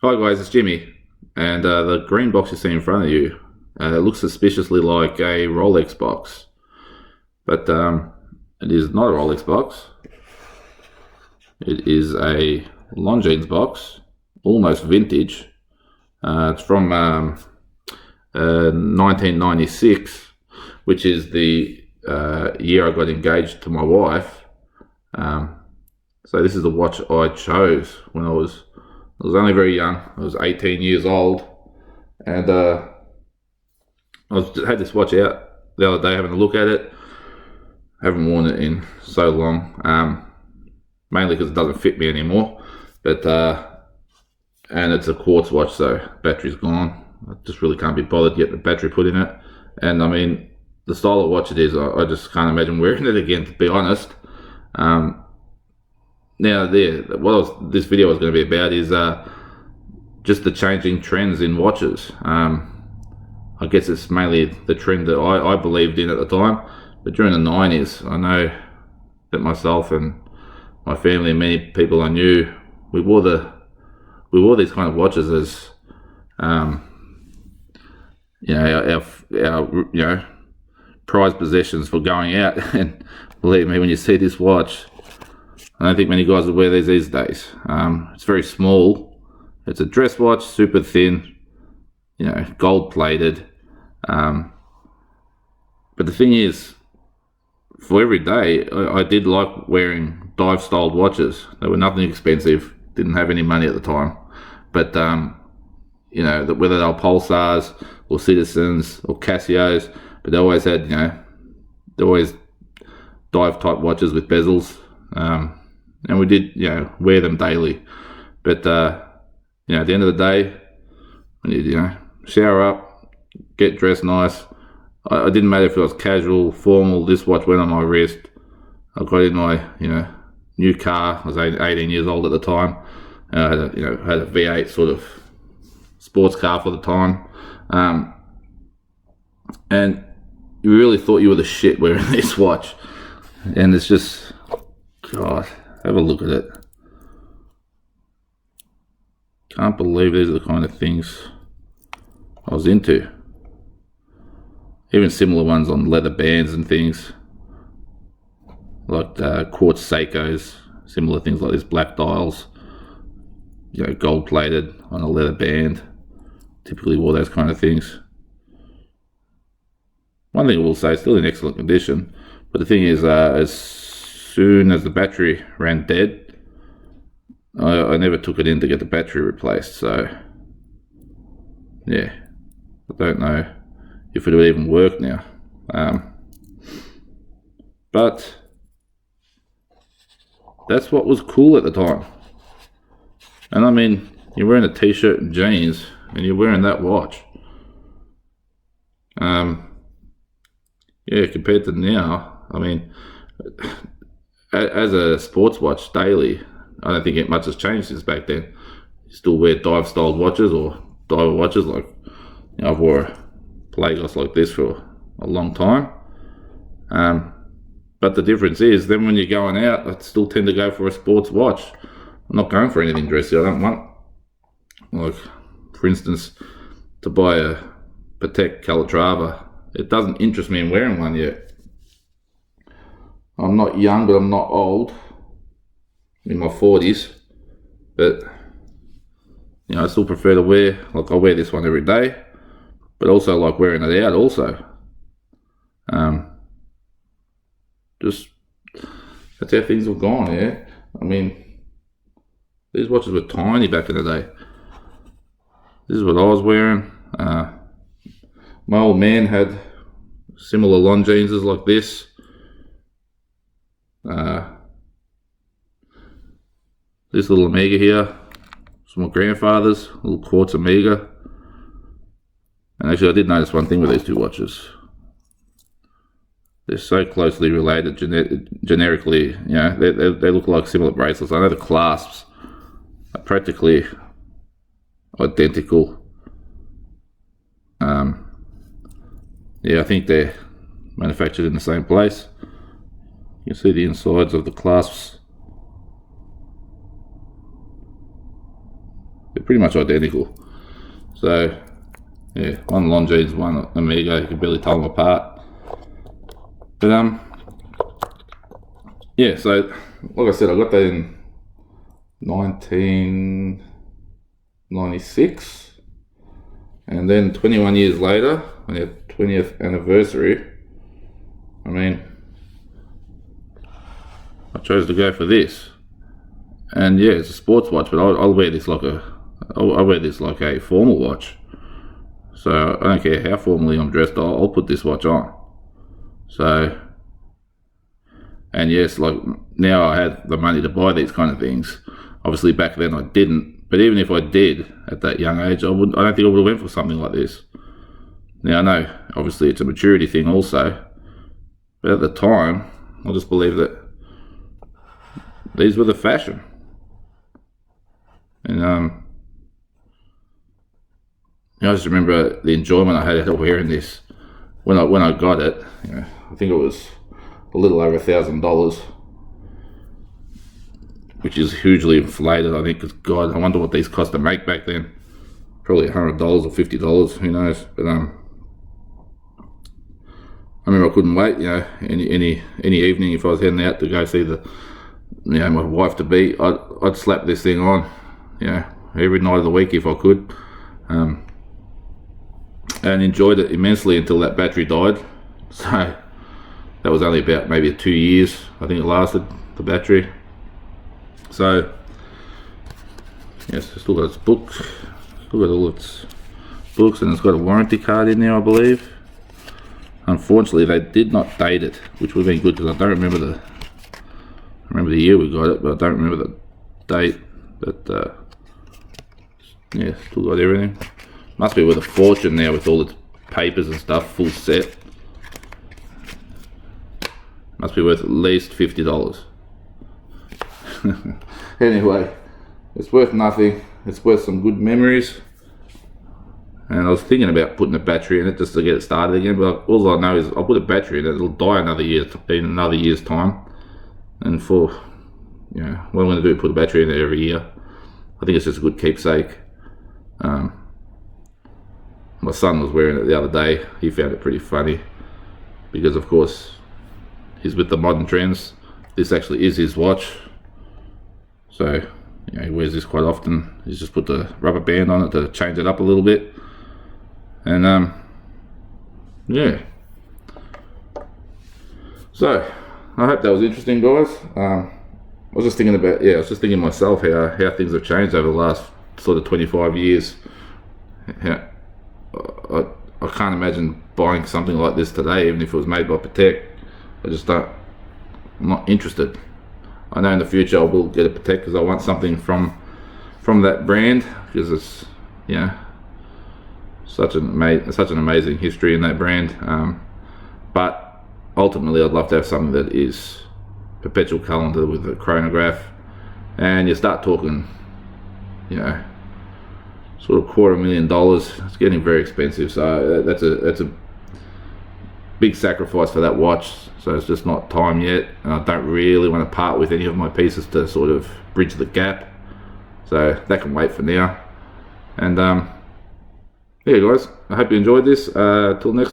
Hi guys, it's Jimmy, and the green box you see in front of you looks suspiciously like a Rolex box, but it is not a Rolex box. It is a Longines box, almost vintage. It's from 1996, which is the year I got engaged to my wife. So this is the watch I chose when I was only very young. I was 18 years old, and had this watch out the other day, having a look at it. I haven't worn it in so long, mainly because it doesn't fit me anymore. But and it's a quartz watch, so battery's gone. I just really can't be bothered to get the battery put in it. And I mean, the style of watch it is, I just can't imagine wearing it again, to be honest. Now, this video was going to be about is just the changing trends in watches. I guess it's mainly the trend that I believed in at the time. But during the 90s, I know that myself and my family and many people I knew, we wore these kind of watches as our prized possessions for going out. And believe me, when you see this watch, I don't think many guys would wear these days. It's very small. It's a dress watch, super thin, gold plated. But the thing is, for every day, I did like wearing dive styled watches. They were nothing expensive, didn't have any money at the time. But, whether they were Pulsars or Citizens or Casios, but they always had, they always dive type watches with bezels. And we did, wear them daily. But, at the end of the day, when you, shower up, get dressed nice. I didn't matter if it was casual, formal, this watch went on my wrist. I got in my, new car. I was 18 years old at the time. I had a V8 sort of sports car for the time. And you really thought you were the shit wearing this watch. And it's just, God, have a look at it. Can't believe these are the kind of things I was into. Even similar ones on leather bands and things, like quartz Seikos, similar things like this, black dials, gold plated on a leather band. Typically wore those kind of things. One thing I will say, still in excellent condition, but the thing is, as soon as the battery ran dead, I never took it in to get the battery replaced. So yeah, I don't know if it would even work now. But that's what was cool at the time. And I mean, you're wearing a t-shirt and jeans and you're wearing that watch. Compared to now, I mean, as a sports watch daily, I don't think much has changed since back then. You still wear dive styled watches or diver watches, like I've wore a Playglass like this for a long time. But the difference is, then when you're going out, I still tend to go for a sports watch. I'm not going for anything dressy. I don't want, like, for instance, to buy a Patek Calatrava. It doesn't interest me in wearing one yet. I'm not young, but I'm not old. I'm in my 40s, but I still prefer to wear, like, I wear this one every day, but also like wearing it out also. Just, that's how things have gone, yeah. I mean, these watches were tiny back in the day. This is what I was wearing. My old man had similar Longines like this. This little Omega here, it's my grandfather's, little quartz Omega. And actually I did notice one thing with these two watches. They're so closely related generically, they look like similar bracelets. I know the clasps are practically identical. I think they're manufactured in the same place. You can see the insides of the clasps. They're pretty much identical. So yeah, one Longines, one Amigo, you can barely tell them apart. But yeah, so like I said, I got that in 1996, and then 21 years later, on our 20th anniversary, I mean, I chose to go for this. And yeah, it's a sports watch, but I'll wear this like a formal watch. So I don't care how formally I'm dressed, I'll put this watch on. So, and yes, like now I have the money to buy these kind of things. Obviously back then I didn't, but even if I did at that young age, I don't think I would have went for something like this. Now I know, obviously it's a maturity thing also, but at the time, I just believe that these were the fashion. And I just remember the enjoyment I had out of wearing this when I got it. I think it was a little over $1,000, which is hugely inflated. I think, because God, I wonder what these cost to make back then. Probably $100 or $50, who knows? But I remember I couldn't wait. Any evening if I was heading out to go see my wife to be, I'd slap this thing on. Every night of the week if I could. And enjoyed it immensely until that battery died. So that was only about maybe 2 years I think it lasted, the battery. So yes, it's still got its books, still got all its books, and it's got a warranty card in there, I believe. Unfortunately they did not date it, which would have been good, because I don't remember the year we got it, but I don't remember the date. But yeah, still got everything. Must be worth a fortune now with all its papers and stuff, full set. Must be worth at least $50. Anyway, it's worth nothing. It's worth some good memories. And I was thinking about putting a battery in it just to get it started again, but all I know is I'll put a battery in it, it'll die in another year's time. And for, what I'm going to do, put a battery in it every year. I think it's just a good keepsake. My son was wearing it the other day. He found it pretty funny because, of course, he's with the modern trends. This actually is his watch. So, he wears this quite often. He's just put the rubber band on it to change it up a little bit. And, yeah. So, I hope that was interesting, guys. I was just thinking myself how things have changed over the last sort of 25 years. I can't imagine buying something like this today, even if it was made by Patek. I'm not interested. I know in the future I will get a Patek because I want something from that brand, because it's such an amazing history in that brand. But ultimately I'd love to have something that is perpetual calendar with a chronograph, and you start talking sort of $250,000. It's getting very expensive, so that's a big sacrifice for that watch. So it's just not time yet, and I don't really want to part with any of my pieces to sort of bridge the gap, so that can wait for now. And yeah guys, I hope you enjoyed this. Till next